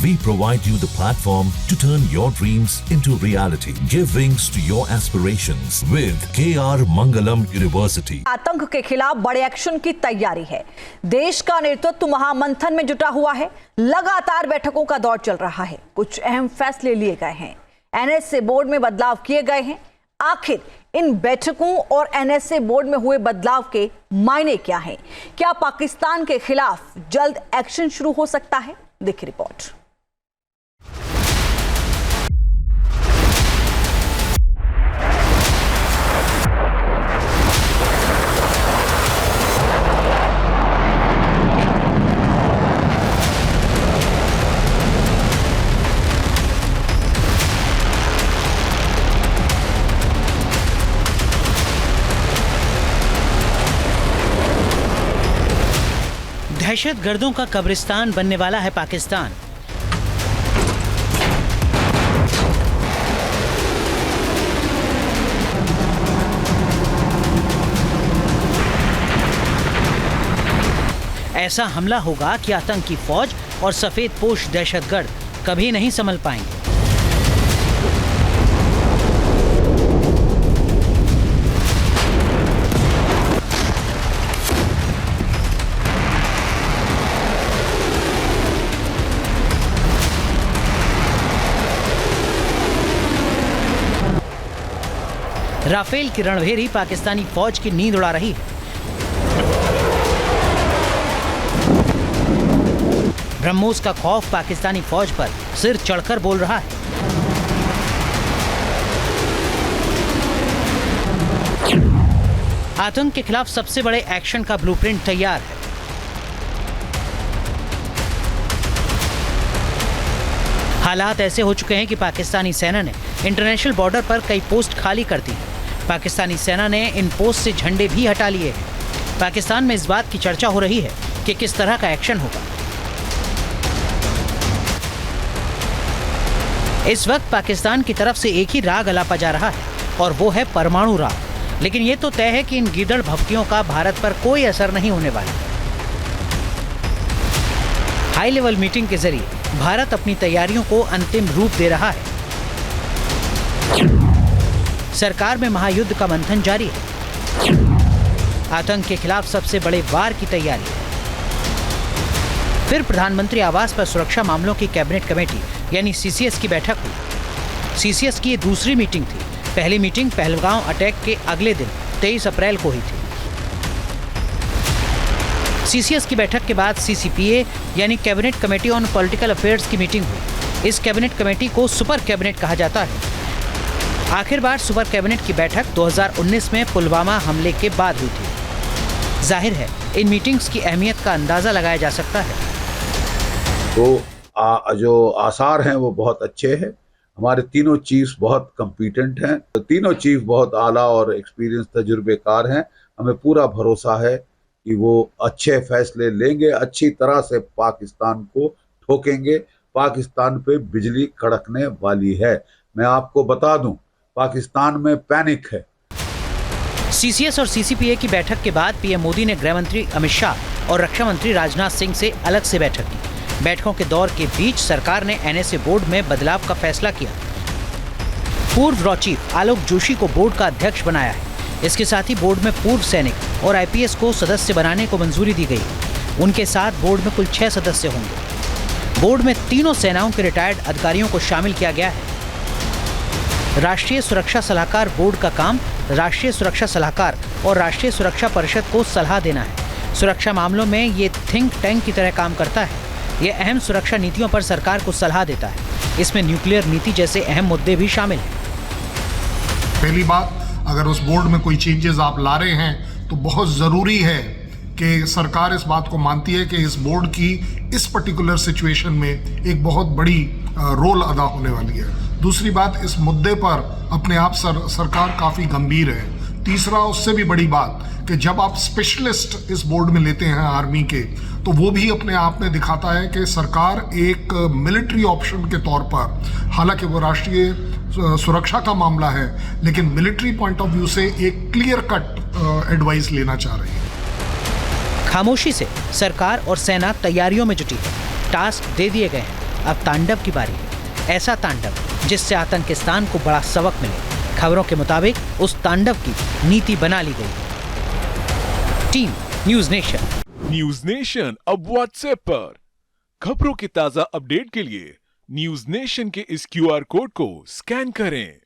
We provide you the platform to turn your dreams into reality. Give wings to your aspirations with KR Mangalam University. आतंक के खिलाफ बड़े action की तैयारी है। देश का नेतृत्व महामंथन में जुटा हुआ है। लगातार बैठकों का दौर चल रहा है। कुछ अहम फैसले लिए गए हैं। एनएसए बोर्ड में बदलाव किए गए हैं। आखिर इन बैठकों और एनएसए बोर्ड में हुए बदलाव के मायने क्या हैं? क्या पाकिस्तान के खिलाफ जल्द एक्शन शुरू हो सकता है? देखिए रिपोर्ट। दहशतगर्दों का कब्रिस्तान बनने वाला है पाकिस्तान। ऐसा हमला होगा कि आतंकी फौज और सफेद पोश दहशतगर्द कभी नहीं संभल पाएंगे। राफेल की रणभेरी पाकिस्तानी फौज की नींद उड़ा रही है। ब्रह्मोस का खौफ पाकिस्तानी फौज पर सिर चढ़कर बोल रहा है। आतंक के खिलाफ सबसे बड़े एक्शन का ब्लूप्रिंट तैयार है। हालात ऐसे हो चुके हैं कि पाकिस्तानी सेना ने इंटरनेशनल बॉर्डर पर कई पोस्ट खाली कर दी है। पाकिस्तानी सेना ने इन पोस्ट से झंडे भी हटा लिए हैं। पाकिस्तान में इस बात की चर्चा हो रही है कि किस तरह का एक्शन होगा। इस वक्त पाकिस्तान की तरफ से एक ही राग अलापा जा रहा है और वो है परमाणु राग। लेकिन ये तो तय है कि इन गीदड़ भभकियों का भारत पर कोई असर नहीं होने वाला। हाई लेवल मीटिंग के जरिए भारत अपनी तैयारियों को अंतिम रूप दे रहा है। सरकार में महायुद्ध का मंथन जारी है। आतंक के खिलाफ सबसे बड़े वार की तैयारी है। फिर प्रधानमंत्री आवास पर सुरक्षा मामलों की कैबिनेट कमेटी यानी सीसीएस की बैठक हुई। सीसीएस की ये दूसरी मीटिंग थी। पहली मीटिंग पहलगांव अटैक के अगले दिन 23 अप्रैल को हुई थी। सीसीएस की बैठक के बाद सीसीपीए यानी cabinet committee on political affairs की मीटिंग हुई। इस कैबिनेट कमेटी को सुपर कैबिनेट कहा जाता है। आखिर बार सुपर कैबिनेट की बैठक 2019 में पुलवामा हमले के बाद हुई थी। जाहिर है इन मीटिंग्स की अहमियत का अंदाजा लगाया जा सकता है। तो जो आसार हैं वो बहुत अच्छे हैं। हमारे तीनों चीफ्स बहुत कॉम्पिटेंट हैं। तीनों चीफ बहुत आला और एक्सपीरियंस तजुर्बेकार हैं। हमें पूरा भरोसा है कि वो अच्छे फैसले लेंगे, अच्छी तरह से पाकिस्तान को ठोकेंगे। पाकिस्तान पे बिजली कड़कने वाली है। मैं आपको बता दूं, पाकिस्तान में पैनिक है। सीसीएस और सीसीपीए की बैठक के बाद पीएम मोदी ने गृह मंत्री अमित शाह और रक्षा मंत्री राजनाथ सिंह से अलग से बैठक की। बैठकों के दौर के बीच सरकार ने एनएसए बोर्ड में बदलाव का फैसला किया। पूर्व रॉ चीफ आलोक जोशी को बोर्ड का अध्यक्ष बनाया है। इसके साथ ही बोर्ड में पूर्व सैनिक और आईपीएस को सदस्य बनाने को मंजूरी दी गई। उनके साथ बोर्ड में कुल 6 सदस्य होंगे। बोर्ड में तीनों सेनाओं के रिटायर्ड अधिकारियों को शामिल किया गया है। राष्ट्रीय सुरक्षा सलाहकार बोर्ड का काम राष्ट्रीय सुरक्षा सलाहकार और राष्ट्रीय सुरक्षा परिषद को सलाह देना है। सुरक्षा मामलों में ये थिंक टैंक की तरह काम करता है। ये अहम सुरक्षा नीतियों पर सरकार को सलाह देता है। इसमें न्यूक्लियर नीति जैसे अहम मुद्दे भी शामिल हैं। पहली बात, अगर उस बोर्ड में कोई चेंजेस आप ला रहे हैं तो बहुत ज़रूरी है कि सरकार इस बात को मानती है कि इस बोर्ड की इस पर्टिकुलर सिचुएशन में एक बहुत बड़ी रोल अदा होने वाली है। दूसरी बात, इस मुद्दे पर अपने आप सरकार काफ़ी गंभीर है। तीसरा, उससे भी बड़ी बात कि जब आप स्पेशलिस्ट इस बोर्ड में लेते हैं आर्मी के, तो वो भी अपने आप में दिखाता है कि सरकार एक मिलिट्री ऑप्शन के तौर पर, हालांकि वो राष्ट्रीय सुरक्षा का मामला है, लेकिन मिलिट्री पॉइंट ऑफ व्यू से एक क्लियर कट एडवाइस लेना चाह रही है। खामोशी से सरकार और सेना तैयारियों में जुटी है। टास्क दे दिए गए हैं। अब तांडव की बारी है। ऐसा तांडव जिससे आतंकिस्तान को बड़ा सबक मिले। खबरों के मुताबिक उस तांडव की नीति बना ली गई। Team news nation. News nation अब व्हाट्सएप पर। खबरों की ताजा अपडेट के लिए न्यूज नेशन के इस QR कोड को स्कैन करें।